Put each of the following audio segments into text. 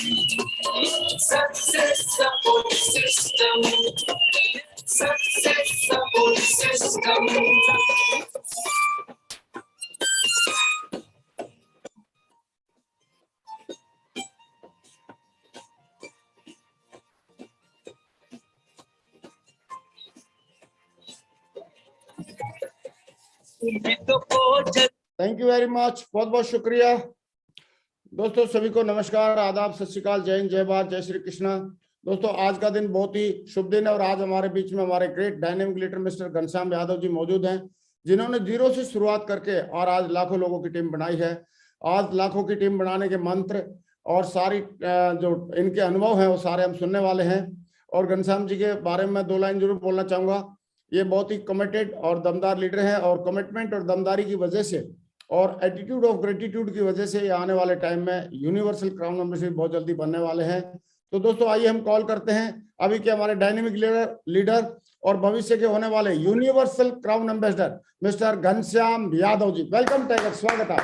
Success support system. Success support system. Thank you very much, बहुत बहुत शुक्रिया दोस्तों। सभी को नमस्कार, आदाब, सत श्री अकाल, जय हिंद, जय भारत, जय श्री कृष्णा। दोस्तों आज का दिन बहुत ही शुभ दिन है और आज हमारे बीच में हमारे great dynamic leader mister Ghanshyam Yadav ji मौजूद हैं, जिन्होंने जीरो से शुरुआत करके और आज लाखों लोगों की टीम बनाई है। आज लाखों की टीम बनाने के मंत्र और सारी जो इनके अनुभव हैं वो सारे हम सुनने वाले हैं। और घनश्याम जी के बारे में मैं 2 लाइन जरूर बोलना चाहूंगा। ये बहुत ही कमिटेड और दमदार लीडर हैं और कमिटमेंट और दमदारी की वजह से और एटीट्यूड ऑफ ग्रेटिट्यूड की वजह से आने वाले टाइम में यूनिवर्सल क्राउन मेंबरशिप बहुत जल्दी बनने वाले हैं। तो दोस्तों आइए हम कॉल करते हैं अभी के हमारे डायनेमिक लीडर और भविष्य के होने वाले universal crown ambassador mister Ghanshyam Yadav ji. Welcome tiger, स्वागत है।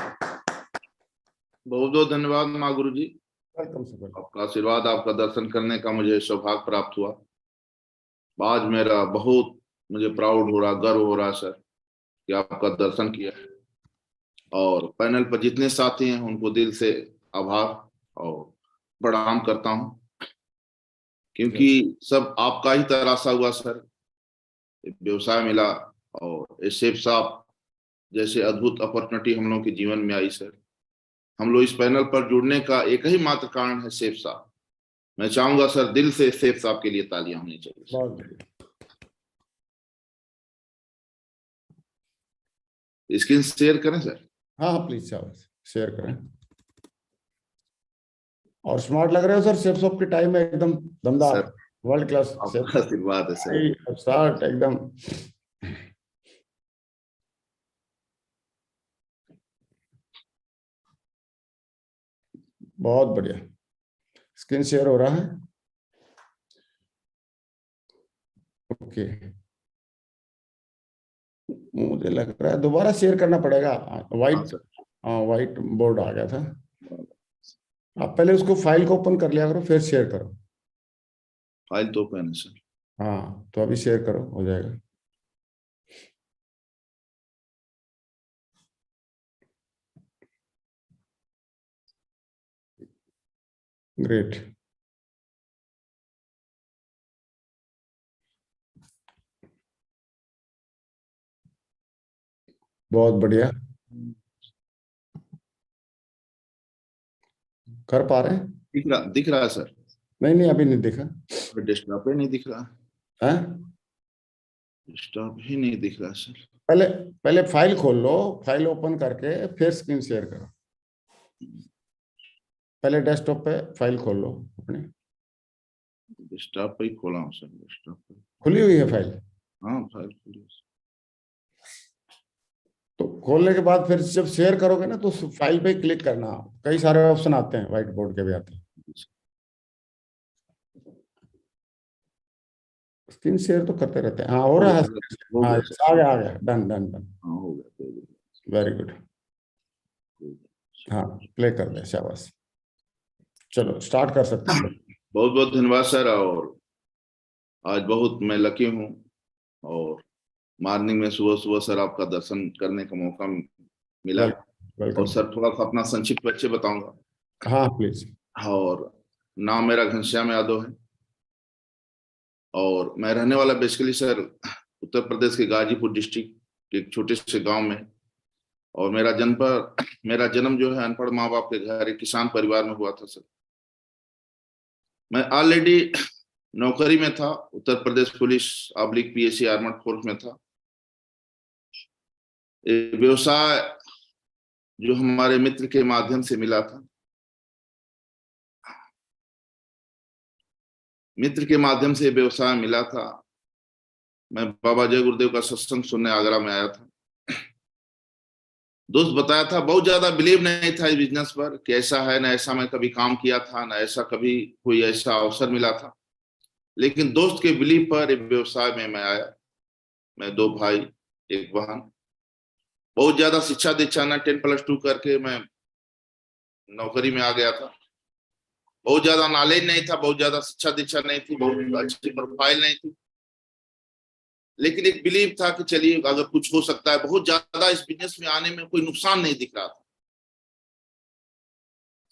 बहुत बहुत धन्यवाद माँ गुरु जी, वेलकम सर। आपका आशीर्वाद, आपका दर्शन करने का मुझे सौभाग्य प्राप्त हुआ। आज मेरा बहुत मुझे प्राउड हो रहा, गर्व हो रहा सर कि आपका दर्शन किया है। और पैनल पर जितने साथी हैं उनको दिल से आभार और प्रणाम करता हूं, क्योंकि सब आपका ही तराशा हुआ सर, व्यवसाय मिला और इस शेफ साहब जैसे अद्भुत अपॉर्चुनिटी हम लोगों के जीवन में आई सर। हम लोग इस पैनल पर जुड़ने का एक ही मात्र कारण है शेफ साहब। मैं चाहूंगा सर दिल से शेफ साहब के लिए तालियां होनी चाहिए। स्क्रीन शेयर करें सर। हाँ प्लीज शेयर करें। और स्मार्ट लग रहे हो सर, शेफ शॉप के टाइम में एकदम दमदार वर्ल्ड क्लास आशीर्वाद है सर। स्टार्ट एकदम। बहुत बढ़िया, स्क्रीन शेयर हो रहा है। ओके, मुझे लग रहा है दोबारा शेयर करना पड़ेगा। वाइट बोर्ड आ गया था। आप पहले उसको फाइल को ओपन कर लिया करो, फिर शेयर करो। फाइल तो ओपन है सर। हाँ तो अभी शेयर करो, हो जाएगा। ग्रेट, बहुत बढ़िया। कर पा रहे हैं? दिख रहा है सर। नहीं अभी नहीं दिखा। डेस्कटॉप ही नहीं दिख रहा है। डेस्कटॉप ही नहीं दिख रहा सर। पहले फाइल खोल लो, फाइल ओपन करके फिर स्क्रीन शेयर करो। पहले डेस्कटॉप पे फाइल खोल लो अपने। डेस्कटॉप पे ही खोला हूँ सर। डेस्कटॉप पे खुली हुई है फाइल? हाँ फाइल खुली। तो खोलने के बाद फिर जब शेयर करोगे ना तो फाइल पे क्लिक करना। कई सारे ऑप्शन आते हैं, व्हाइट बोर्ड के भी आते हैं। स्क्रीन शेयर तो करते रहते हैं। हाँ हो रहा है। हाँ आ गया डन डन डन। हाँ हो गया, वेरी गुड। हाँ प्ले कर दे, शाबाश। चलो स्टार्ट कर सकते हैं। बहुत बहुत धन्यवाद सर। और आज बहुत मैं लकी हूँ और मॉर्निंग में सुबह सुबह सर आपका दर्शन करने का मौका मिला। और सर थोड़ा सा अपना संक्षिप्त परिचय बताऊंगा। हाँ प्लीज। और नाम मेरा घनश्याम यादव है और मैं रहने वाला बेसिकली सर उत्तर प्रदेश के गाजीपुर डिस्ट्रिक्ट के एक छोटे से गांव में। और मेरा जन्म जो है अनपढ़ माँ बाप के घर एक किसान परिवार में हुआ था सर। मैं ऑलरेडी नौकरी में था, Uttar Pradesh police PSC armed force में था। व्यवसाय जो हमारे मित्र के माध्यम से मिला था, मित्र के माध्यम से व्यवसाय मिला था। मैं बाबा जय गुरुदेव का सत्संग सुनने आगरा में आया था। दोस्त बताया था, बहुत ज्यादा बिलीव नहीं था इस बिजनेस पर कि ऐसा है ना, ऐसा मैं कभी काम किया था ना, ऐसा कभी कोई ऐसा अवसर मिला था। लेकिन दोस्त के बिलीव पर व्यवसाय में मैं आया। मैं 2 भाई एक बहन। बहुत ज्यादा शिक्षा दीक्षा ना 10+2 करके मैं नौकरी में आ गया था। बहुत ज्यादा नॉलेज नहीं था, बहुत ज्यादा शिक्षा दीक्षा नहीं थी, बहुत अच्छी प्रोफाइल नहीं थी, लेकिन एक बिलीव था कि चलिए अगर कुछ हो सकता है। बहुत ज्यादा इस बिजनेस में आने में कोई नुकसान नहीं दिख रहा था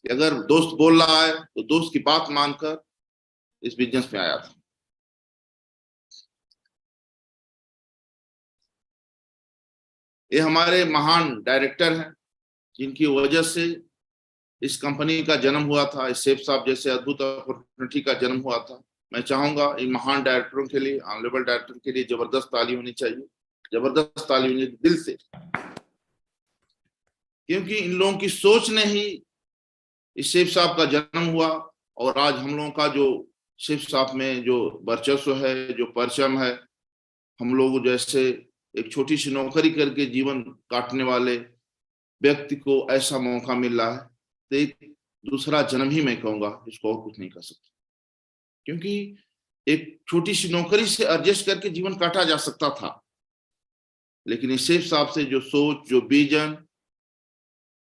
कि अगर दोस्त बोल रहा है तो दोस्त की बात मानकर इस बिजनेस में आया था। ये हमारे महान डायरेक्टर हैं जिनकी वजह से इस कंपनी का जन्म हुआ था, इस शेख साहब जैसे अद्भुत अपॉर्चुनिटी का जन्म हुआ था। मैं चाहूंगा इन महान डायरेक्टरों के लिए, ऑनरेबल डायरेक्टर के लिए जबरदस्त ताली होनी चाहिए, जबरदस्त ताली होनी दिल से, क्योंकि इन लोगों की सोच ने ही इस शेख साहब का जन्म हुआ। और आज हम लोगों का जो शेख साहब में जो वर्चस्व है, जो परचम है, हम लोग जैसे एक छोटी सी नौकरी करके जीवन काटने वाले व्यक्ति को ऐसा मौका मिल रहा है, तो एक दूसरा जन्म ही मैं कहूंगा, इसको और कुछ नहीं कर सकता। क्योंकि एक छोटी सी नौकरी से एडजस्ट करके जीवन काटा जा सकता था, लेकिन इस शेख साहब से जो सोच, जो विजन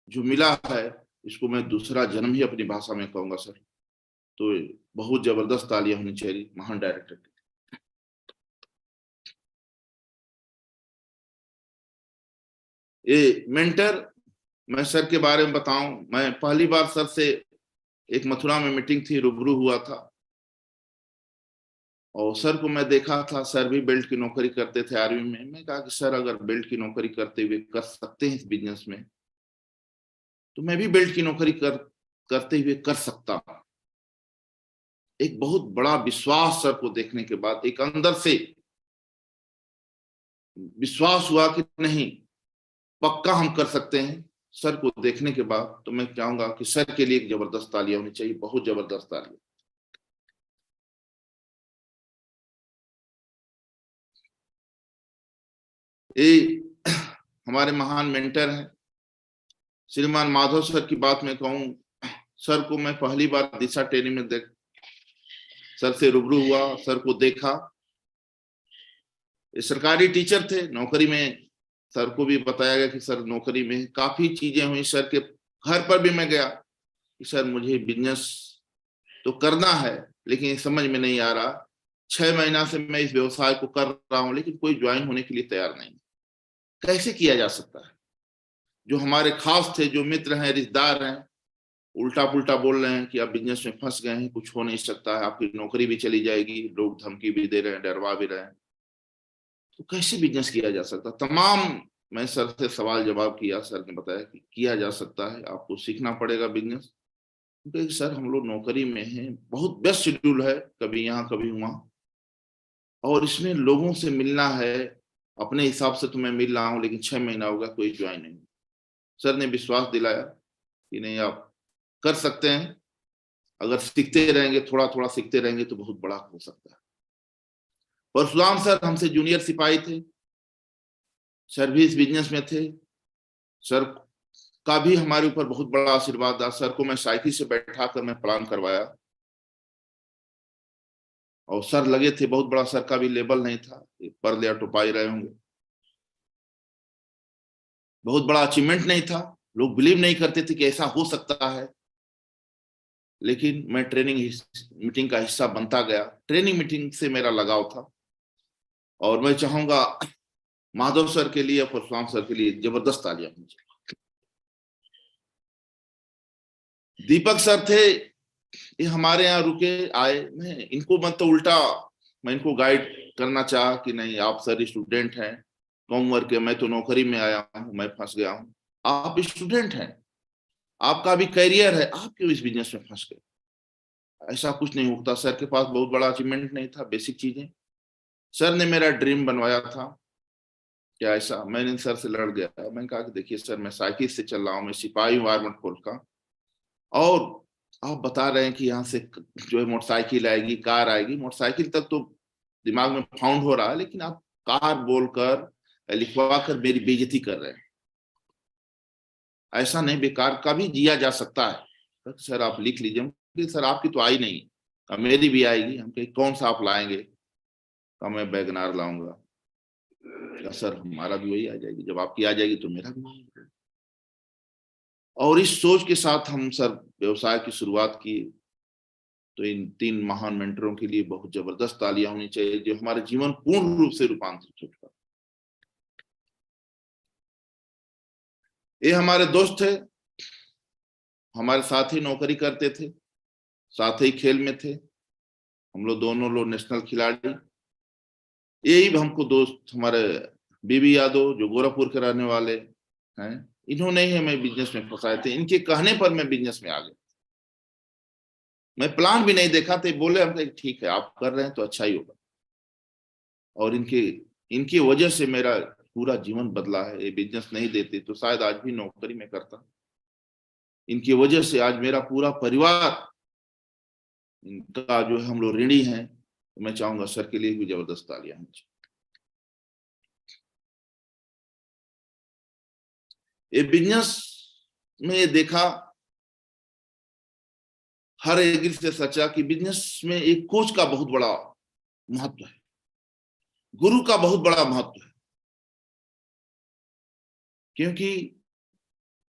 जो मिला है, इसको मैं दूसरा जन्म ही अपनी भाषा में कहूंगा सर। तो बहुत जबरदस्त तालियां होनी चाहिए महान डायरेक्टर की। ये मेंटर, मैं सर के बारे में बताऊं, मैं पहली बार सर से एक मथुरा में मीटिंग थी, रूबरू हुआ था, और सर को मैं देखा था, सर भी बेल्ट की नौकरी करते थे आर्मी में। मैं कहा कि सर अगर बेल्ट की नौकरी करते हुए कर सकते हैं इस बिजनेस में, तो मैं भी बेल्ट की नौकरी करते हुए कर सकता हूं। एक बहुत बड़ा विश्वास सर को देखने के बाद, एक अंदर से विश्वास हुआ कि नहीं, पक्का हम कर सकते हैं। सर को देखने के बाद तो मैं चाहूंगा कि सर के लिए एक जबरदस्त तालियां होनी चाहिए, बहुत जबरदस्त तालियां। ये हमारे महान मेंटर हैं श्रीमान माधव सर की बात मैं कहूं, सर को मैं पहली बार दिशा ट्रेनिंग में सर से रूबरू हुआ, सर को देखा। ये सरकारी टीचर थे, नौकरी में सर को भी बताया गया कि सर नौकरी में काफी चीजें हुई। सर के घर पर भी मैं गया कि सर मुझे बिजनेस तो करना है, लेकिन समझ में नहीं आ रहा, 6 महीना से मैं इस व्यवसाय को कर रहा हूं, लेकिन कोई ज्वाइन होने के लिए तैयार नहीं, कैसे किया जा सकता है। जो हमारे खास थे, जो मित्र हैं, रिश्तेदार हैं, उल्टा पुल्टा बोल रहे हैं कि आप बिजनेस में फंस गए हैं, कुछ हो नहीं सकता है, आपकी नौकरी भी चली जाएगी, लोग धमकी भी दे रहे हैं, डरवा भी रहे हैं, तो कैसे बिजनेस किया जा सकता। तमाम मैं सर से सवाल जवाब किया, सर ने बताया कि किया जा सकता है, आपको सीखना पड़ेगा बिजनेस। क्योंकि सर हम लोग नौकरी में हैं, बहुत व्यस्त शेड्यूल है, कभी यहाँ कभी वहां, और इसमें लोगों से मिलना है, अपने हिसाब से तो मैं मिल रहा हूँ, लेकिन 6 महीना होगा कोई ज्वाइन नहीं। सर ने विश्वास दिलाया कि नहीं आप कर सकते हैं, अगर सीखते रहेंगे, थोड़ा थोड़ा सीखते रहेंगे तो बहुत बड़ा हो सकता है। परशुराम सर हमसे जूनियर सिपाही थे, सर्विस बिजनेस में थे। सर का भी हमारे ऊपर बहुत बड़ा आशीर्वाद था। सर को मैं साइकिल से बैठा कर मैं प्लान करवाया, और सर लगे थे, बहुत बड़ा सर का भी लेवल नहीं था, पर्दे या टोपाई रहे होंगे, बहुत बड़ा अचीवमेंट नहीं था, लोग बिलीव नहीं करते थे कि ऐसा हो सकता है, लेकिन मैं ट्रेनिंग मीटिंग का हिस्सा बनता गया। ट्रेनिंग मीटिंग से मेरा लगाव था, और मैं चाहूंगा माधव सर के लिए, परशुराम सर के लिए जबरदस्त तालियां होनी चाहिए। दीपक सर थे, ये हमारे यहाँ रुके आए, मैं इनको मत तो उल्टा मैं इनको गाइड करना चाहा कि नहीं आप सर स्टूडेंट हैं, कम उम्र के, मैं तो नौकरी में आया हूँ, मैं फंस गया हूँ, आप स्टूडेंट हैं, आपका भी करियर है, आप क्यों इस बिजनेस में फंस गए। ऐसा कुछ नहीं होता। सर के पास बहुत बड़ा अचीवमेंट नहीं था, बेसिक चीजें। सर ने मेरा ड्रीम बनवाया था, क्या ऐसा, मैंने सर से लड़ गया। मैंने कहा कि देखिए सर, मैं साइकिल से चल रहा हूँ, मैं सिपाही हूँ आर्मड फोर्स का, और आप बता रहे हैं कि यहाँ से जो है मोटरसाइकिल आएगी, कार आएगी। मोटरसाइकिल तक तो दिमाग में फाउंड हो रहा है, लेकिन आप कार बोलकर लिखवा कर मेरी बेइज्जती कर रहे हैं। ऐसा नहीं, बेकार का भी जिया जा सकता है। तो सर आप लिख लीजिए। सर आपकी तो आई नहीं, मेरी भी आएगी। हम कहे कौन सा आप लाएंगे, तो मैं वैगनार लाऊंगा। सर हमारा भी वही आ जाएगी, जब आपकी आ जाएगी तो मेरा भी आ जाएगा। और इस सोच के साथ हम सर व्यवसाय की शुरुआत की। तो इन 3 महान मेंटरों के लिए बहुत जबरदस्त तालियां होनी चाहिए, जो हमारे जीवन पूर्ण रूप से रूपांतरित हो चुका। ये हमारे दोस्त थे, हमारे साथ ही नौकरी करते थे, साथ ही खेल में थे, हम लोग दोनों लोग नेशनल खिलाड़ी। यही हमको दोस्त हमारे बीबी यादव जो गोरखपुर के रहने वाले हैं, इन्होंने ही हमें बिजनेस में फंसाए थे। इनके कहने पर मैं बिजनेस में आ गया, मैं प्लान भी नहीं देखा थे, बोले हम ठीक है आप कर रहे हैं तो अच्छा ही होगा। और इनकी वजह से मेरा पूरा जीवन बदला है। ये बिजनेस नहीं देते तो शायद आज भी नौकरी में करता। इनकी वजह से आज मेरा पूरा परिवार इनका जो है, हम लोग ऋणी हैं। तो मैं चाहूंगा सर के लिए भी जबरदस्त तालियां हों। ये बिजनेस में देखा, हर एक से सचा कि बिजनेस में एक कोच का बहुत बड़ा महत्व है, गुरु का बहुत बड़ा महत्व है। क्योंकि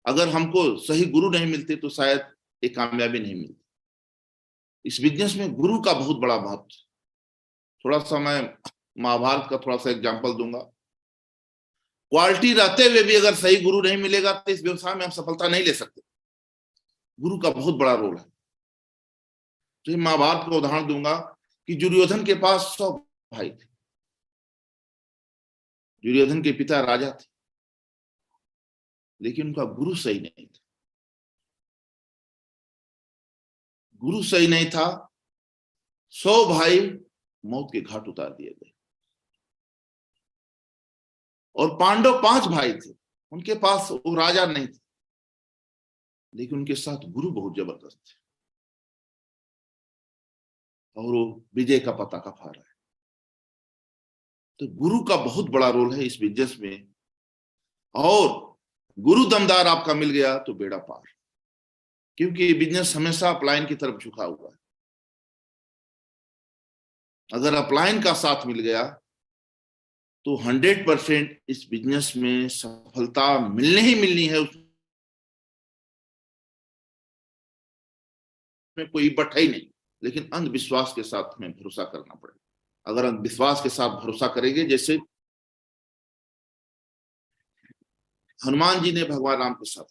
अगर हमको सही गुरु नहीं मिलते तो शायद एक कामयाबी नहीं मिलती। इस बिजनेस में गुरु का बहुत बड़ा महत्व। थोड़ा सा मैं महाभारत का थोड़ा सा एग्जांपल दूंगा। क्वालिटी रहते हुए भी अगर सही गुरु नहीं मिलेगा तो इस व्यवसाय में हम सफलता नहीं ले सकते। गुरु का बहुत बड़ा रोल है। तो महाभारत का उदाहरण दूंगा कि दुर्योधन के पास 100 भाई थे। दुर्योधन के पिता राजा थे, लेकिन उनका गुरु सही नहीं था। गुरु सही नहीं था, 100 भाई मौत के घाट उतार दिए गए। और पांडव 5 भाई थे, उनके पास वो राजा नहीं थे, लेकिन उनके साथ गुरु बहुत जबरदस्त थे और वो विजय का पताका फहरा है। तो गुरु का बहुत बड़ा रोल है इस बिजनेस में। और गुरु दमदार आपका मिल गया तो बेड़ा पार, क्योंकि ये बिजनेस हमेशा अपलाइन की तरफ झुका हुआ है। अगर अपलाइन का साथ मिल गया तो 100% इस बिजनेस में सफलता मिलनी ही मिलनी है। उसमें कोई बट है ही नहीं। लेकिन अंधविश्वास के साथ हमें भरोसा करना पड़ेगा। अगर अंधविश्वास के साथ भरोसा करेंगे, जैसे हनुमान जी ने भगवान राम के साथ,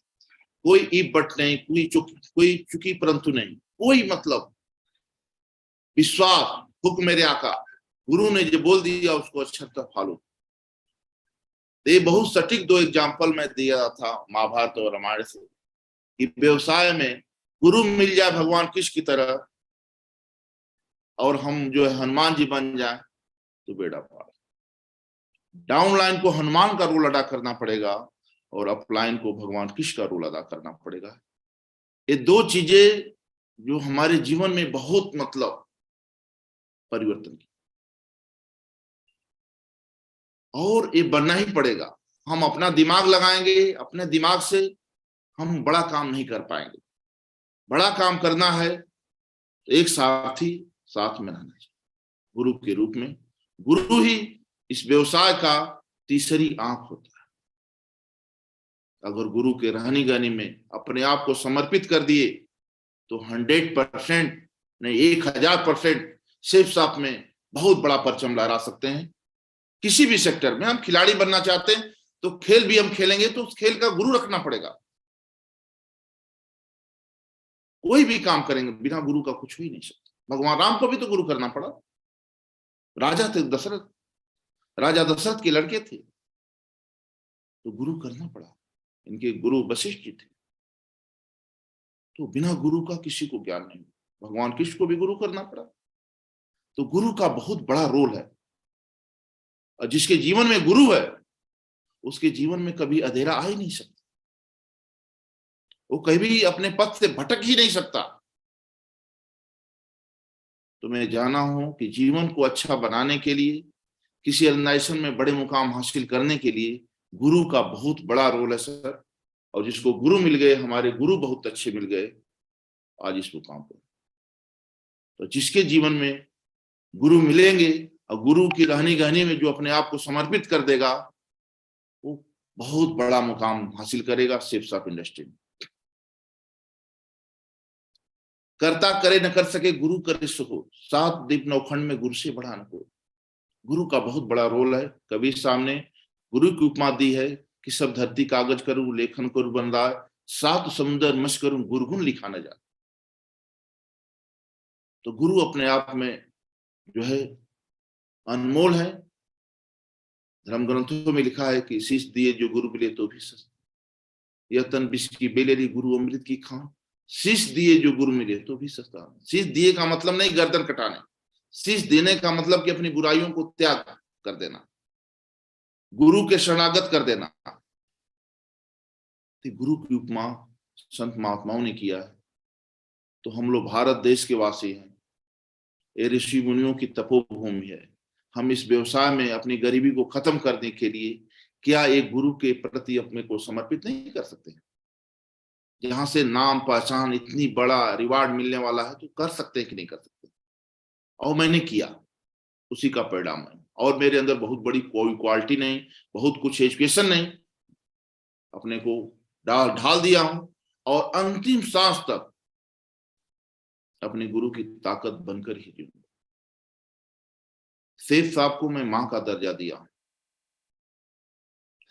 कोई ईब बट नहीं, कोई चुकी परंतु नहीं, कोई मतलब विश्वास, हुक्म मेरे आका, गुरु ने जो बोल दिया उसको अच्छा तरह फॉलो। ये बहुत सटीक 2 एग्जाम्पल मैं दिया था महाभारत और रामायण से कि व्यवसाय में गुरु मिल जाए भगवान कृष्ण की तरह और हम जो है हनुमान जी बन जाए तो बेड़ा पार। डाउनलाइन को हनुमान का रोल अदा करना पड़ेगा और अपलाइन को भगवान कृष्ण का रोल अदा करना पड़ेगा। ये 2 चीजें जो हमारे जीवन में बहुत मतलब परिवर्तन की, और ये बनना ही पड़ेगा। हम अपना दिमाग लगाएंगे, अपने दिमाग से हम बड़ा काम नहीं कर पाएंगे। बड़ा काम करना है तो एक साथी साथ में रहना चाहिए, गुरु के रूप में। गुरु ही इस व्यवसाय का तीसरी आंख होता है। अगर गुरु के रहनी गहनी में अपने आप को समर्पित कर दिए तो 100% नहीं 1000% सिर्फ साथ में बहुत बड़ा परचम लहरा सकते हैं। किसी भी सेक्टर में हम खिलाड़ी बनना चाहते हैं तो खेल भी हम खेलेंगे तो उस खेल का गुरु रखना पड़ेगा। कोई भी काम करेंगे बिना गुरु का कुछ हो ही नहीं सकता। भगवान राम को भी तो गुरु करना पड़ा। राजा थे दशरथ, राजा दशरथ के लड़के थे तो गुरु करना पड़ा। इनके गुरु वशिष्ठ जी थे, तो बिना गुरु का किसी को ज्ञान नहीं। भगवान कृष्ण को भी गुरु करना पड़ा। तो गुरु का बहुत बड़ा रोल है, और जिसके जीवन में गुरु है उसके जीवन में कभी अंधेरा आ ही नहीं सकता। वो कभी अपने पथ से भटक ही नहीं सकता। तो मैं जाना हूं कि जीवन को अच्छा बनाने के लिए, किसी ऑर्गेनाइजेशन में बड़े मुकाम हासिल करने के लिए गुरु का बहुत बड़ा रोल है सर। और जिसको गुरु मिल गए, हमारे गुरु बहुत अच्छे मिल गए आज इस मुकाम पर। तो जिसके जीवन में गुरु मिलेंगे और गुरु की रहनी गहनी में जो अपने आप को समर्पित कर देगा, वो बहुत बड़ा मुकाम हासिल करेगा शिप्स ऑफ इंडस्ट्री में। कर्ता करे न कर सके गुरु करे सो हो, 7 दीप नौखंड में गुरु से बढ़ा न हो। गुरु का बहुत बड़ा रोल है। कबीर साहब ने गुरु की उपमा दी है कि सब धरती कागज करूं लेखन करूं बन रहा है, 7 समुद्र मश करूं गुरगुन लिखा न जाए। तो गुरु अपने आप में जो है अनमोल है। धर्म ग्रंथों में लिखा है कि शीश दिए जो गुरु मिले तो भी सस्ता, यह तन विष की बेलेरी गुरु अमृत की खान। शीश दिए जो गुरु मिले तो भी सस्ता। शीश दिए का मतलब नहीं गर्दन कटाने, शीश देने का मतलब कि अपनी बुराइयों को त्याग कर देना, गुरु के शरणागत कर देना। तो गुरु की उपमा संत महात्माओं ने किया है। तो हम लोग भारत देश के वासी हैं, ये ऋषि मुनियों की तपोभूमि है। हम इस व्यवसाय में अपनी गरीबी को खत्म करने के लिए क्या एक गुरु के प्रति अपने को समर्पित नहीं कर सकते? जहां से नाम पहचान इतनी बड़ा रिवार्ड मिलने वाला है, तो कर सकते हैं कि नहीं कर सकते? और मैंने किया, उसी का परिणाम है। और मेरे अंदर बहुत बड़ी कोई क्वालिटी नहीं, बहुत कुछ एजुकेशन नहीं, अपने को ढाल दिया हूं और अंतिम सांस तक अपने गुरु की ताकत बनकर ही जीऊंगा। सेठ साहब को मैं मां का दर्जा दिया,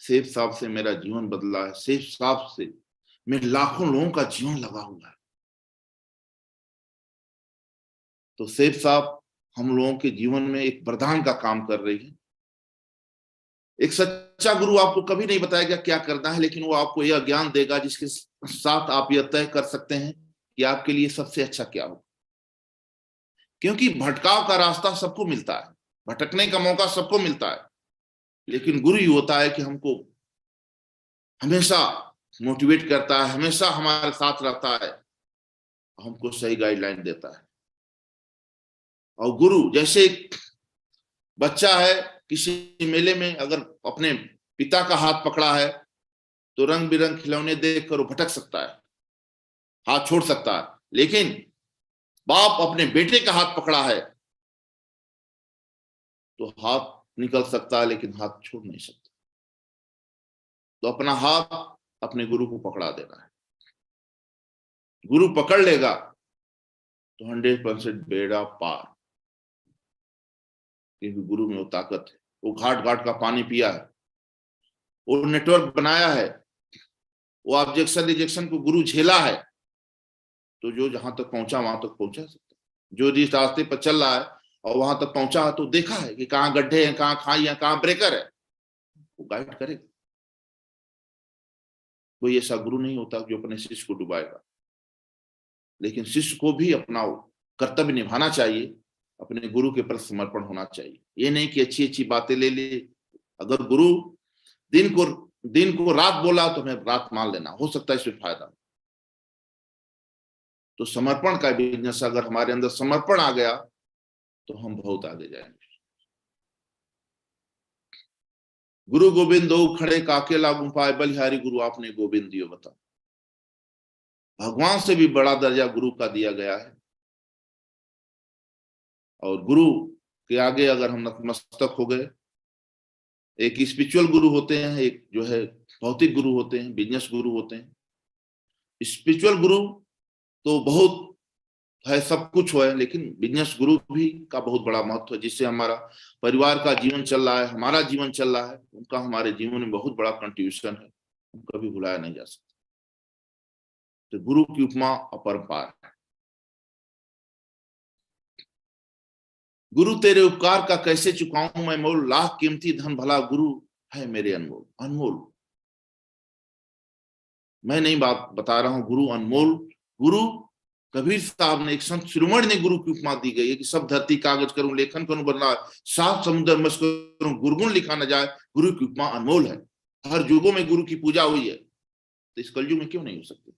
सेठ साहब से मेरा जीवन बदला है, सेठ साहब से मैं लाखों लोगों का जीवन लगा हुआ है। तो सेठ साहब हम लोगों के जीवन में एक वरदान का काम कर रही है। एक सच्चा गुरु आपको कभी नहीं बताएगा क्या करना है, लेकिन वो आपको यह ज्ञान देगा जिसके साथ आप यह तय कर सकते हैं कि आपके लिए सबसे अच्छा क्या हो। क्योंकि भटकाव का रास्ता सबको मिलता है, भटकने का मौका सबको मिलता है, लेकिन गुरु ही होता है कि हमको हमेशा मोटिवेट करता है, हमेशा हमारे साथ रहता है, हमको सही गाइडलाइन देता है। और गुरु जैसे एक बच्चा है, किसी मेले में अगर अपने पिता का हाथ पकड़ा है तो रंग बिरंग खिलौने देखकर वो भटक सकता है, हाथ छोड़ सकता है, लेकिन बाप अपने बेटे का हाथ पकड़ा है तो हाथ निकल सकता है लेकिन हाथ छोड़ नहीं सकता। तो अपना हाथ अपने गुरु को पकड़ा देना है। गुरु पकड़ लेगा तो 100% बेड़ा पार, क्योंकि गुरु में वो ताकत है। वो घाट घाट का पानी पिया है, वो नेटवर्क बनाया है, वो ऑब्जेक्शन रिजेक्शन को गुरु झेला है, तो जो जहां तक पहुंचा वहां तक पहुंचा सकता है। जो जिस रास्ते पर चल रहा है और वहां तक पहुंचा है तो देखा है कि कहाँ गड्ढे हैं, कहाँ खाई है, कहाँ ब्रेकर है, वो गाइड करेगा। कोई ऐसा गुरु नहीं होता जो अपने शिष्य को डुबाएगा, लेकिन शिष्य को भी अपना कर्तव्य निभाना चाहिए, अपने गुरु के प्रति समर्पण होना चाहिए। ये नहीं कि अच्छी अच्छी बातें ले ले। अगर गुरु दिन को रात बोला तो हमें रात मान लेना, हो सकता है इसमें फायदा। तो समर्पण का बिजनेस, अगर हमारे अंदर समर्पण आ गया तो हम बहुत आगे जाएंगे। गुरु गोविंद दो खड़े काके लागू पाए, बलिहारी गुरु आपने गोविंद दियो बता। भगवान से भी बड़ा दर्जा गुरु का दिया गया है। और गुरु के आगे अगर हम नतमस्तक हो गए, एक स्पिरिचुअल गुरु होते हैं, एक जो है भौतिक गुरु होते हैं, बिजनेस गुरु होते हैं। स्पिरिचुअल गुरु तो बहुत है, सब कुछ है, लेकिन बिजनेस गुरु भी का बहुत बड़ा महत्व है, जिससे हमारा परिवार का जीवन चल रहा है, हमारा जीवन चल रहा है। उनका हमारे जीवन में बहुत बड़ा कंट्रीब्यूशन है, उनका भी भुलाया नहीं जा सकता। तो गुरु की उपमा अपरंपार है। गुरु तेरे उपकार का कैसे चुकाऊं मैं मोल, लाख कीमती धन भला गुरु है मेरे अनमोल। अनमोल मैं नहीं बात बता रहा हूं, गुरु अनमोल। गुरु कबीर साहब ने, एक संत शिरोमणि ने गुरु की उपमा दी गई है कि सब धरती कागज करूं लेखन करूं बदला, 7 समुद्र मश करूं गुरगुन लिखा न जाए। गुरु की उपमा अनमोल है। हर युगों में गुरु की पूजा हुई है, तो इस कलयुग में क्यों नहीं हो सकती?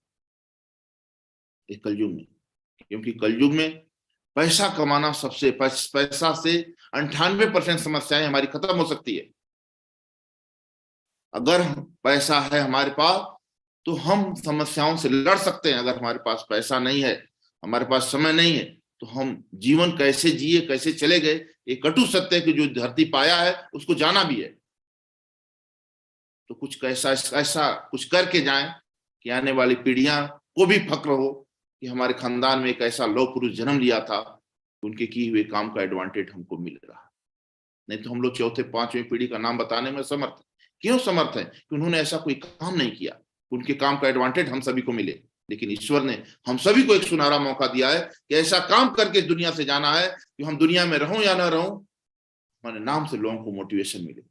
इस कलयुग में, क्योंकि कलयुग में पैसा कमाना सबसे, पैसा से 98% समस्याएं हमारी खत्म हो सकती है। अगर पैसा है हमारे पास तो हम समस्याओं से लड़ सकते हैं। अगर हमारे पास पैसा नहीं है, हमारे पास समय नहीं है, तो हम जीवन कैसे जिए, कैसे चले गए, ये कटु सत्य है कि जो धरती पाया है उसको जाना भी है। तो कुछ ऐसा कुछ करके जाएं कि आने वाली पीढ़ियां को भी फक्र हो कि हमारे खानदान में एक ऐसा लौह पुरुष जन्म लिया था, उनके किए हुए काम का एडवांटेज हमको मिल रहा। नहीं तो हम लोग चौथे पांचवें पीढ़ी का नाम बताने में समर्थ हैं। क्यों समर्थ है? कि उन्होंने ऐसा कोई काम नहीं किया, उनके काम का एडवांटेज हम सभी को मिले। लेकिन ईश्वर ने हम सभी को एक सुनहरा मौका दिया है कि ऐसा काम करके दुनिया से जाना है कि हम दुनिया में रहूं या ना रहूं, हमारे नाम से लोगों को मोटिवेशन मिले।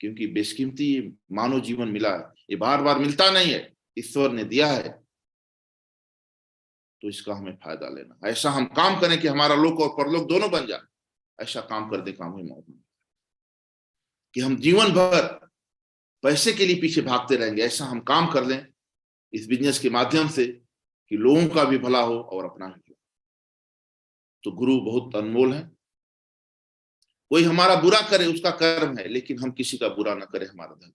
क्योंकि बेशकीमती मानव जीवन मिला है, ये बार बार मिलता नहीं है, ईश्वर ने दिया है, तो इसका हमें फायदा लेना। ऐसा हम काम करें कि हमारा लोक और परलोक दोनों बन जाए। ऐसा काम कर दे काम है कि हम जीवन भर पैसे के लिए पीछे भागते रहेंगे। ऐसा हम काम कर लें इस बिजनेस के माध्यम से कि लोगों का भी भला हो और अपना भी भला। तो गुरु बहुत अनमोल है। कोई हमारा बुरा करे उसका कर्म है, लेकिन हम किसी का बुरा ना करें, हमारा धर्म।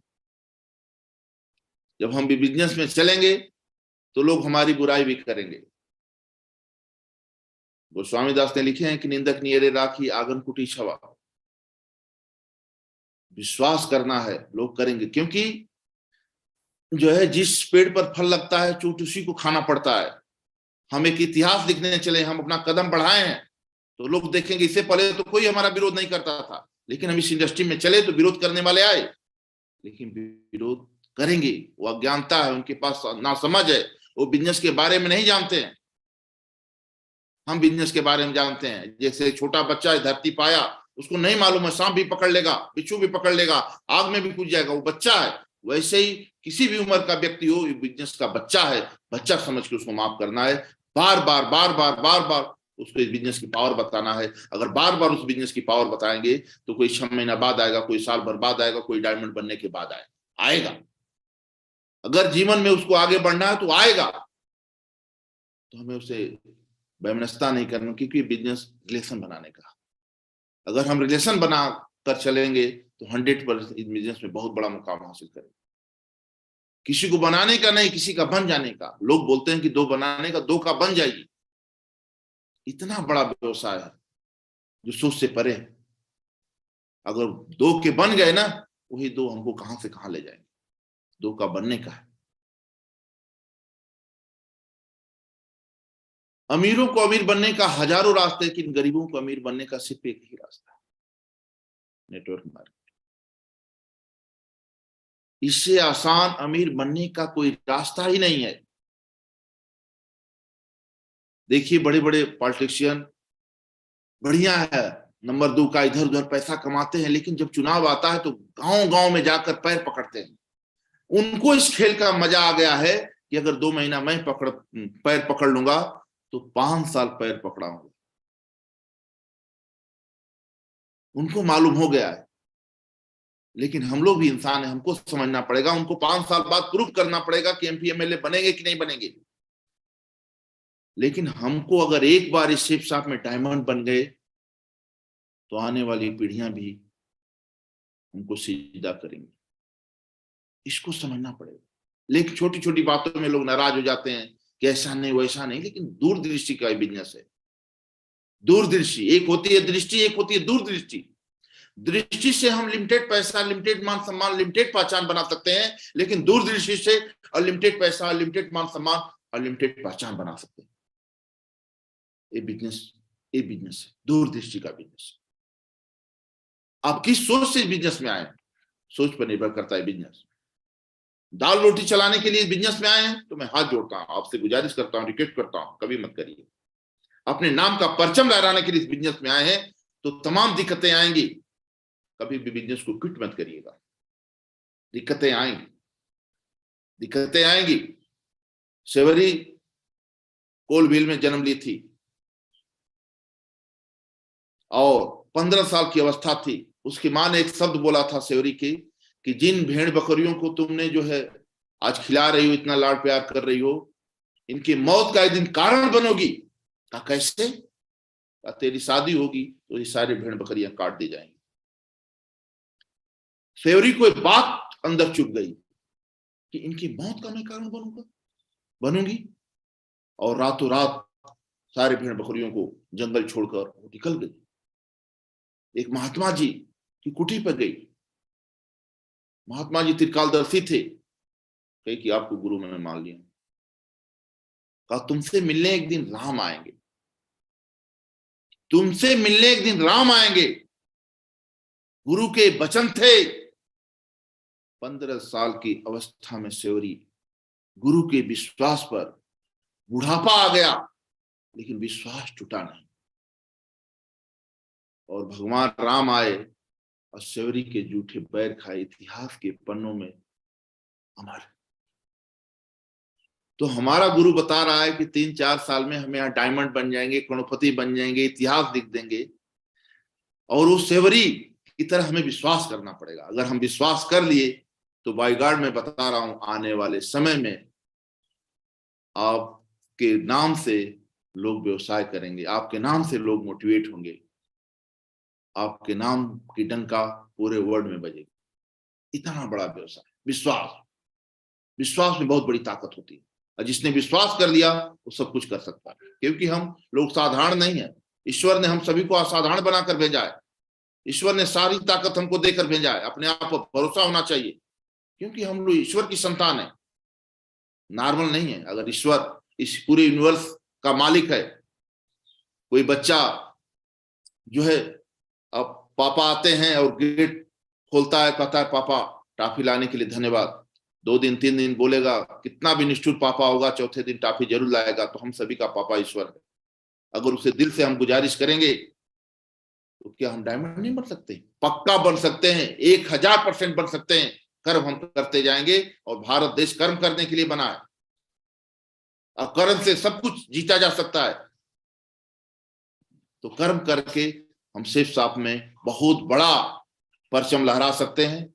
जब हम भी बिजनेस में चलेंगे तो लोग हमारी बुराई भी करेंगे। गोस्वामी दास ने लिखे हैं कि निंदक नियरे राखी आंगन कुटी छवा। विश्वास करना है, लोग करेंगे। क्योंकि जो है जिस पेड़ पर फल लगता है चोट उसी को खाना पड़ता है। हम एक इतिहास लिखने चले, हम अपना कदम बढ़ाए हैं तो लोग देखेंगे। इससे पहले तो कोई हमारा विरोध नहीं करता था, लेकिन हम इस इंडस्ट्री में चले तो विरोध करने वाले आए। लेकिन विरोध करेंगे, वो अज्ञानता है, उनके पास ना समझ है, वो बिजनेस के बारे में नहीं जानते हैं। हम बिजनेस के बारे में जानते हैं। जैसे छोटा बच्चा धरती पाया, उसको नहीं मालूम है सांप भी पकड़ लेगा, बिच्छू भी पकड़ लेगा, आग में भी कूद जाएगा, वो बच्चा है। वैसे ही किसी भी उम्र का व्यक्ति हो, बिजनेस का बच्चा है, बच्चा समझ के उसको माफ करना है। बार बार बार बार बार बार उसको इस बिजनेस की पावर बताना है। अगर बार बार उस बिजनेस की पावर बताएंगे तो कोई 6 महीना बाद आएगा, कोई साल भर बाद आएगा, कोई डायमंड बनने के बाद आएगा। अगर जीवन में उसको आगे बढ़ना है तो आएगा। तो हमें उसे वैमनस्यता नहीं करना, क्योंकि बिजनेस रिलेशन बनाने का। अगर हम रिलेशन बना कर चलेंगे तो 100% इस बिजनेस में बहुत बड़ा मुकाम हासिल करेंगे। किसी को बनाने का नहीं, किसी का बन जाने का। लोग बोलते हैं कि 2 बनाने का, 2 का बन जाएगी। इतना बड़ा व्यवसाय है जो सोच से परे है। अगर 2 के बन गए ना, वही 2 हमको कहां से कहां ले जाएंगे। 2 का बनने का है। अमीरों को अमीर बनने का हजारों रास्ते, लेकिन गरीबों को अमीर बनने का सिर्फ एक ही रास्ता है, नेटवर्क मार्केटिंग। इससे आसान अमीर बनने का कोई रास्ता ही नहीं है। देखिए बड़े बड़े पॉलिटिशियन बढ़िया है, नंबर 2 का इधर उधर पैसा कमाते हैं, लेकिन जब चुनाव आता है तो गांव गांव में जाकर पैर पकड़ते हैं। उनको इस खेल का मजा आ गया है कि अगर 2 महीना मैं पैर पकड़ लूंगा तो 5 साल पैर पकड़ाऊंगा। उनको मालूम हो गया है। लेकिन हम लोग भी इंसान हैं, हमको समझना पड़ेगा। उनको 5 साल बाद प्रूव करना पड़ेगा कि एमपी एमएलए बनेंगे कि नहीं बनेंगे। लेकिन हमको अगर एक बार इस शेप शॉप में डायमंड बन गए तो आने वाली पीढ़ियां भी हमको सीधा करेंगे। इसको समझना पड़ेगा। लेकिन छोटी छोटी बातों में लोग नाराज हो जाते हैं कि ऐसा नहीं वैसा नहीं। लेकिन दूरदृष्टि का बिजनेस है। दूरदृष्टि एक होती है दृष्टि, एक होती है दूरदृष्टि। दृष्टि से हम लिमिटेड पैसा, लिमिटेड मान सम्मान, लिमिटेड पहचान बना सकते हैं, लेकिन दूरदृष्टि से अनलिमिटेड पैसा, अनलिमिटेड मान सम्मान, अनलिमिटेड पहचान बना सकते हैं। ये बिजनेस है, दूरदृष्टि का बिजनेस। आप किस सोच से बिजनेस में आए, सोच पर निर्भर करता है बिजनेस। दाल रोटी चलाने के लिए बिजनेस में आए हैं तो मैं हाथ जोड़ता हूं, आपसे गुजारिश करता हूं, रिक्वेस्ट करता हूं, कभी मत करिए। अपने नाम का परचम लहराने के लिए इस बिजनेस में आए हैं तो तमाम दिक्कतें आएंगी। कभी भी बिजनेस को क्विट मत करिएगा। दिक्कतें आएंगी। सेवरी कोलभील में जन्म ली थी और 15 साल की अवस्था थी। उसकी मां ने एक शब्द बोला था सेवरी की कि जिन भेड़ बकरियों को तुमने जो है आज खिला रही हो, इतना लाड प्यार कर रही हो, इनकी मौत का एक दिन कारण बनोगी। कहा कैसे? तेरी शादी होगी तो ये सारी भेड़ बकरियां काट दी जाएंगी। सेवरी को एक बात अंदर चुप गई कि इनकी मौत का मैं कारण बनूंगी। और रातों रात सारे भेड़ बकरियों को जंगल छोड़कर वो निकल गई। एक महात्मा जी की कुटी पर गई। महात्मा जी त्रिकालदर्शी थे। कही कि आपको गुरु मैंने मान लिया। कहा तुमसे मिलने एक दिन राम आएंगे, तुमसे मिलने एक दिन राम आएंगे। गुरु के वचन थे। 15 साल की अवस्था में सेवरी गुरु के विश्वास पर, बुढ़ापा आ गया लेकिन विश्वास टूटा नहीं, और भगवान राम आए और सेवरी के जूठे पैर खाए, इतिहास के पन्नों में अमर। तो हमारा गुरु बता रहा है कि 3-4 साल में हम यहाँ डायमंड बन जाएंगे, करोड़पति बन जाएंगे, इतिहास लिख देंगे। और उस सेवरी की तरह हमें विश्वास करना पड़ेगा। अगर हम विश्वास कर लिए तो बाय गॉड मैं बता रहा हूं, आने वाले समय में आपके नाम से लोग व्यवसाय करेंगे, आपके नाम से लोग मोटिवेट होंगे, आपके नाम की डंका पूरे वर्ल्ड में बजेगी। इतना बड़ा व्यवसाय। विश्वास, विश्वास में बहुत बड़ी ताकत होती है, और जिसने विश्वास कर लिया वो सब कुछ कर सकता है। क्योंकि हम लोग साधारण नहीं है, ईश्वर ने हम सभी को असाधारण बनाकर भेजा है। ईश्वर ने सारी ताकत हमको देकर भेजा है। अपने आप पर भरोसा होना चाहिए, क्योंकि हम लोग ईश्वर की संतान है, नॉर्मल नहीं है। अगर ईश्वर इस पूरे यूनिवर्स का मालिक है, कोई बच्चा जो है, अब पापा आते हैं और गेट खोलता है, कहता है पापा टॉफी लाने के लिए धन्यवाद। 2 दिन 3 दिन बोलेगा, कितना भी निष्ठुर पापा होगा, चौथे दिन टॉफी जरूर लाएगा। तो हम सभी का पापा ईश्वर है। अगर उसे दिल से हम गुजारिश करेंगे तो क्या हम डायमंड नहीं बन सकते? पक्का बन सकते हैं, 1000% बन सकते हैं। कर्म हम करते जाएंगे, और भारत देश कर्म करने के लिए बना है, और कर्म से सब कुछ जीता जा सकता है। तो कर्म करके हम सेफ साफ में बहुत बड़ा परचम लहरा सकते हैं,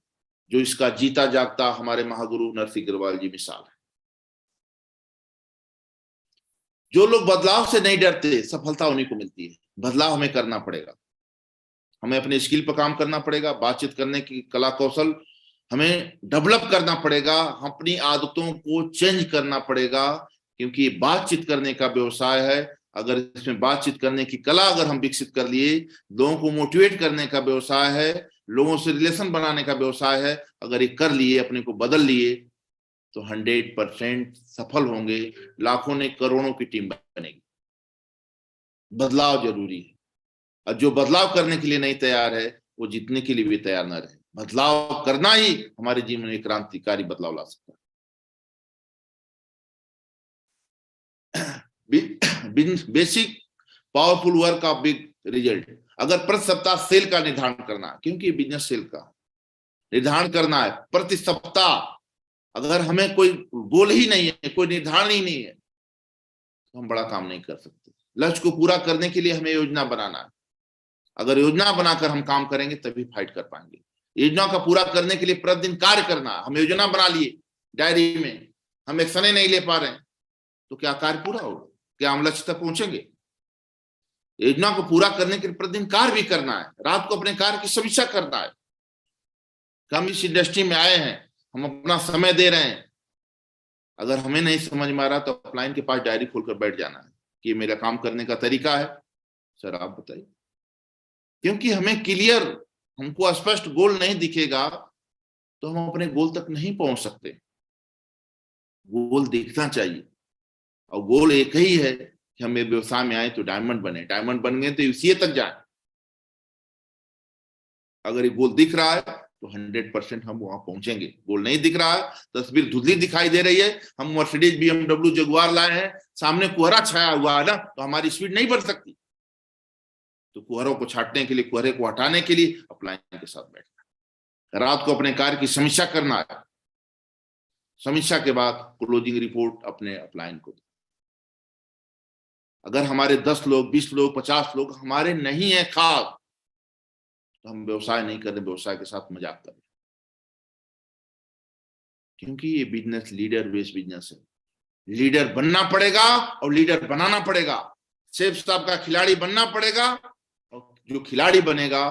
जो इसका जीता जागता हमारे महागुरु नरसिंह अग्रवाल जी मिसाल है। जो लोग बदलाव से नहीं डरते, सफलता उन्हीं को मिलती है। बदलाव हमें करना पड़ेगा, हमें अपने स्किल पर काम करना पड़ेगा, बातचीत करने की कला कौशल हमें डेवलप करना पड़ेगा, अपनी आदतों को चेंज करना पड़ेगा, क्योंकि ये बातचीत करने का व्यवसाय है। अगर इसमें बातचीत करने की कला अगर हम विकसित कर लिए, लोगों को मोटिवेट करने का व्यवसाय है, लोगों से रिलेशन बनाने का व्यवसाय है, अगर ये कर लिए, अपने को बदल लिए, तो 100% सफल होंगे। लाखों ने करोड़ों की टीम बनेगी। बदलाव जरूरी है, और जो बदलाव करने के लिए नहीं तैयार है, वो जीतने के लिए भी तैयार न रहे। बदलाव करना ही हमारे जीवन में क्रांतिकारी बदलाव ला सकता है। Basic powerful work of big result. अगर प्रति सप्ताह सेल का निर्धारण करना, क्योंकि बिजनेस सेल का निर्धारण करना है प्रति सप्ताह। अगर हमें कोई गोल ही नहीं है, कोई निर्धारण ही नहीं है, तो हम बड़ा काम नहीं कर सकते। लक्ष्य को पूरा करने के लिए हमें योजना बनाना है। अगर योजना बनाकर हम काम करेंगे तभी फाइट कर पाएंगे। योजना का पूरा करने के लिए प्रतिदिन कार्य करना। हम योजना बना लिए डायरी में, हम एक्शन नहीं ले पा रहे हैं, तो क्या कार्य पूरा होगा? क्या हम लक्ष्य तक पहुंचेंगे? योजना को पूरा करने के लिए प्रतिदिन कार्य भी करना है। रात को अपने कार्य की समीक्षा करना है। हम इस इंडस्ट्री में आए हैं, हम अपना समय दे रहे हैं। अगर हमें नहीं समझ में आ रहा तो अपलाइन के पास डायरी खोलकर बैठ जाना है कि मेरा काम करने का तरीका है, सर आप बताइए। क्योंकि हमें क्लियर, हमको स्पष्ट गोल नहीं दिखेगा तो हम अपने गोल तक नहीं पहुंच सकते। गोल दिखना चाहिए, और गोल एक ही है कि हम व्यवसाय में आए तो डायमंड बने। डायमंड बन गए तो यूसीए तक जाए। अगर ये गोल दिख रहा है तो 100% हम वहां पहुंचेंगे। गोल नहीं दिख रहा है, तस्वीर धुंधली दिखाई दे रही है, हम मर्सिडीज BMW जगुआर लाए हैं, सामने कोहरा छाया हुआ है ना, तो हमारी स्पीड नहीं बढ़ सकती। तो कोहरों को छाटने के लिए, कोहरे को हटाने के लिए अपलाइन के साथ बैठना, रात को अपने कार्य की समीक्षा करना है। समीक्षा के बाद क्लोजिंग रिपोर्ट अपने अपलाइन को। अगर हमारे 10 लोग, 20 लोग, 50 लोग हमारे नहीं है खास, तो हम व्यवसाय नहीं कर रहे, व्यवसाय के साथ मजाक कर रहे। क्योंकि ये बिजनेस लीडर बेस्ड बिजनेस है। लीडर बनना पड़ेगा और लीडर बनाना पड़ेगा। सेफ साहब का खिलाड़ी बनना पड़ेगा, और जो खिलाड़ी बनेगा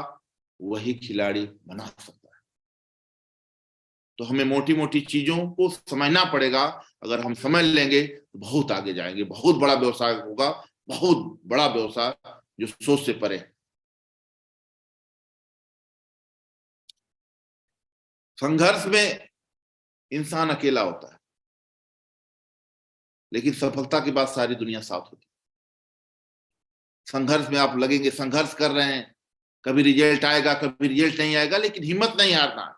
वही खिलाड़ी बना सकता है। तो हमें मोटी मोटी चीजों को समझना पड़ेगा। अगर हम समझ लेंगे तो बहुत आगे जाएंगे। बहुत बड़ा व्यवसाय होगा, बहुत बड़ा व्यवसाय जो सोच से परे है। संघर्ष में इंसान अकेला होता है, लेकिन सफलता के बाद सारी दुनिया साथ होती। संघर्ष में आप लगेंगे, संघर्ष कर रहे हैं, कभी रिजल्ट आएगा, कभी रिजल्ट नहीं आएगा, लेकिन हिम्मत नहीं हारना है।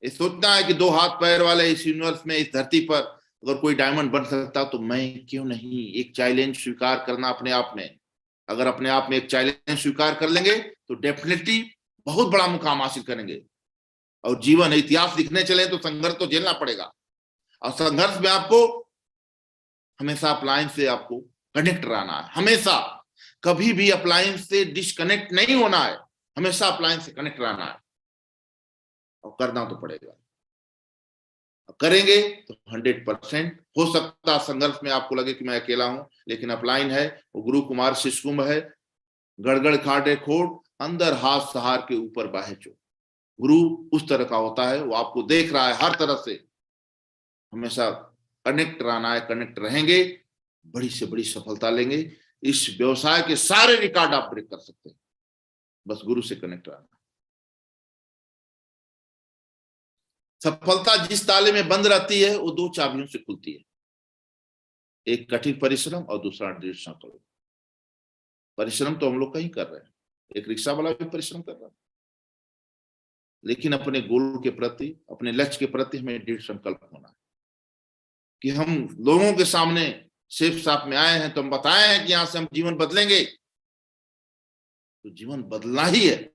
ये सोचना है कि दो हाथ पैर वाले इस यूनिवर्स में, इस धरती पर अगर कोई डायमंड बन सकता तो मैं क्यों नहीं। एक चैलेंज स्वीकार करना अपने आप में। अगर अपने आप में एक चैलेंज स्वीकार कर लेंगे तो डेफिनेटली बहुत बड़ा मुकाम हासिल करेंगे। और जीवन इतिहास लिखने चले तो संघर्ष तो झेलना पड़ेगा, और संघर्ष में आपको हमेशा अप्लायंस से आपको कनेक्ट रहना है। हमेशा कभी भी अप्लायंस से डिस्कनेक्ट नहीं होना है, हमेशा अप्लायंस से कनेक्ट रहना है, और करना तो पड़ेगा। करेंगे तो 100% हो सकता संघर्ष में आपको लगे कि मैं अकेला हूं, लेकिन अपलाइन है वो गुरु कुमार शिशकुंभ है। गड़गड़ खाटे खोट अंदर हाथ सहार के ऊपर बाहे चो। गुरु उस तरह का होता है, वो आपको देख रहा है हर तरह से। हमेशा कनेक्ट रहना है, कनेक्ट रहेंगे, बड़ी से बड़ी सफलता लेंगे। इस व्यवसाय के सारे रिकॉर्ड आप ब्रेक कर सकते हैं, बस गुरु से कनेक्ट रहना। सफलता जिस ताले में बंद रहती है वो दो चाबियों से खुलती है, एक कठिन परिश्रम और दूसरा दृढ़ संकल्प। परिश्रम तो हम लोग कहीं कर रहे हैं, एक रिक्शा वाला भी परिश्रम कर रहा है, लेकिन अपने गोल के प्रति, अपने लक्ष्य के प्रति हमें दृढ़ संकल्प होना है कि हम लोगों के सामने सेफ साफ में आए हैं तो हम बताए हैं कि यहां से हम जीवन बदलेंगे, तो जीवन बदलना ही है,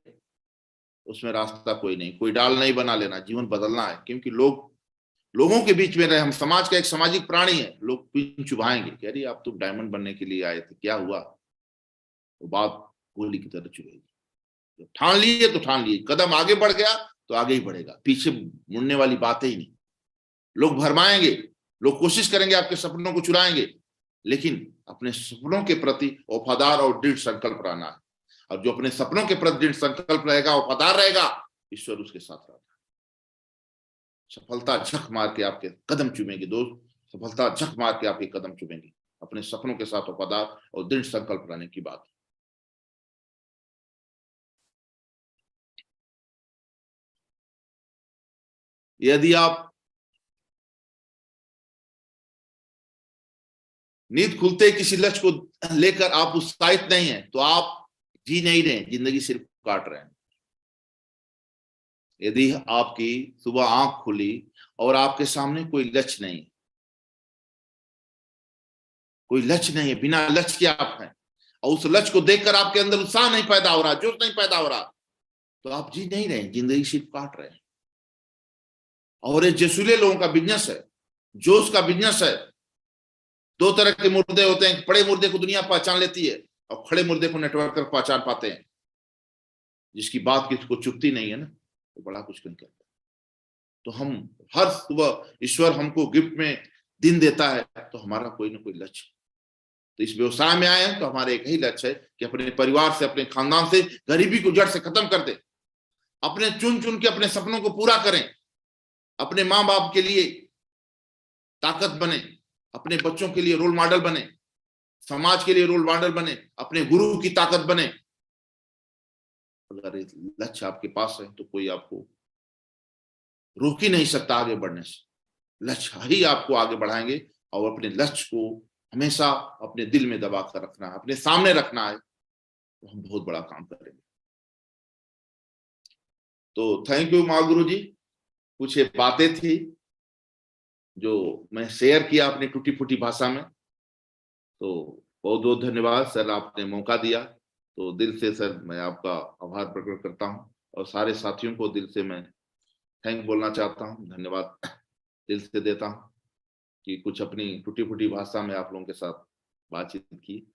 उसमें रास्ता कोई नहीं, कोई डाल नहीं बना लेना, जीवन बदलना है। क्योंकि लोगों के बीच में रहे, हम समाज का एक सामाजिक प्राणी है। लोग पिन चुभाएंगे कि अरे आप तो डायमंड बनने के लिए आए थे, क्या हुआ, तो बात गोली की तरह चुभेगी। जब ठान लिए तो ठान लिए, कदम आगे बढ़ गया तो आगे ही बढ़ेगा, पीछे मुड़ने वाली बातें ही नहीं। लोग भरमाएंगे, लोग कोशिश करेंगे आपके सपनों को चुराएंगे, लेकिन अपने सपनों के प्रति वफादार और दृढ़ संकल्प रहना है। और जो अपने सपनों के प्रति दृढ़ संकल्प रहेगा, वफादार रहेगा, ईश्वर उसके साथ रहेगा। सफलता झक मार के आपके कदम चूमेगी दोस्त, सफलता झक मार के आपके कदम चूमेगी। अपने सपनों के साथ वफादार और दृढ़ संकल्प रहने की बात। यदि आप नींद खुलते किसी लक्ष्य को लेकर आप उत्साहित नहीं है तो आप जी नहीं रहे, जिंदगी सिर्फ काट रहे हैं। यदि आपकी सुबह आंख खुली और आपके सामने कोई लक्ष्य नहीं, कोई लक्ष्य नहीं है, बिना लक्ष्य के आप हैं, और उस लक्ष्य को देखकर आपके अंदर उत्साह नहीं पैदा हो रहा, जोश नहीं पैदा हो रहा, तो आप जी नहीं रहे, जिंदगी सिर्फ काट रहे हैं। और ये जसूले लोगों का बिजनेस है, जोश का बिजनेस है। दो तरह के मुर्दे होते हैं, बड़े मुर्दे को दुनिया पहचान लेती है और खड़े मुर्दे को नेटवर्क कर पहचान पाते हैं। जिसकी बात किसी को चुभती नहीं है ना, तो बड़ा कुछ नहीं करता। तो हम हर सुबह ईश्वर हमको गिफ्ट में दिन देता है, तो हमारा कोई ना कोई लक्ष्य। तो इस व्यवसाय में आए हैं तो हमारे एक ही लक्ष्य है कि अपने परिवार से, अपने खानदान से गरीबी को जड़ से खत्म कर दे, अपने चुन चुन के अपने सपनों को पूरा करें, अपने माँ बाप के लिए ताकत बने, अपने बच्चों के लिए रोल मॉडल बने, समाज के लिए रोल मॉडल बने, अपने गुरु की ताकत बने। अगर लक्ष्य आपके पास है तो कोई आपको रोक ही नहीं सकता आगे बढ़ने से। लक्ष्य ही आपको आगे बढ़ाएंगे, और अपने लक्ष्य को हमेशा अपने दिल में दबा कर रखना है, अपने सामने रखना है, तो हम बहुत बड़ा काम करेंगे। तो थैंक यू माँ गुरु जी। कुछ ये बातें थी जो मैं शेयर किया अपनी टूटी फूटी भाषा में, तो बहुत बहुत धन्यवाद सर, आपने मौका दिया। तो दिल से सर मैं आपका आभार प्रकट करता हूं, और सारे साथियों को दिल से मैं थैंक बोलना चाहता हूं, धन्यवाद दिल से देता हूं कि कुछ अपनी टूटी फूटी भाषा में आप लोगों के साथ बातचीत की।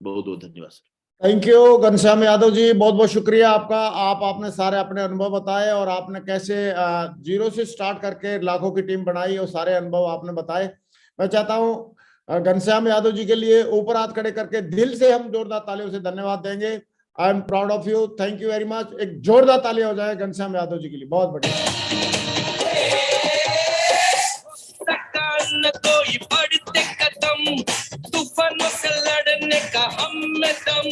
बहुत बहुत धन्यवाद sir. Thank you Ghanshyam Yadav ji, बहुत बहुत शुक्रिया आपका। आपने सारे अपने अनुभव बताए, और आपने कैसे जीरो से स्टार्ट करके लाखों की टीम बनाई, और सारे अनुभव आपने बताए। मैं चाहता हूँ घनश्याम यादव जी के लिए ऊपर हाथ खड़े करके दिल से हम जोरदार तालियों से धन्यवाद देंगे। I am proud of you, thank you very much. एक जोरदार ताली हो जाए घनश्याम यादव जी के लिए, बहुत बढ़िया। कोई बढ़ते कदम, तूफानों से लड़ने का हम में दम।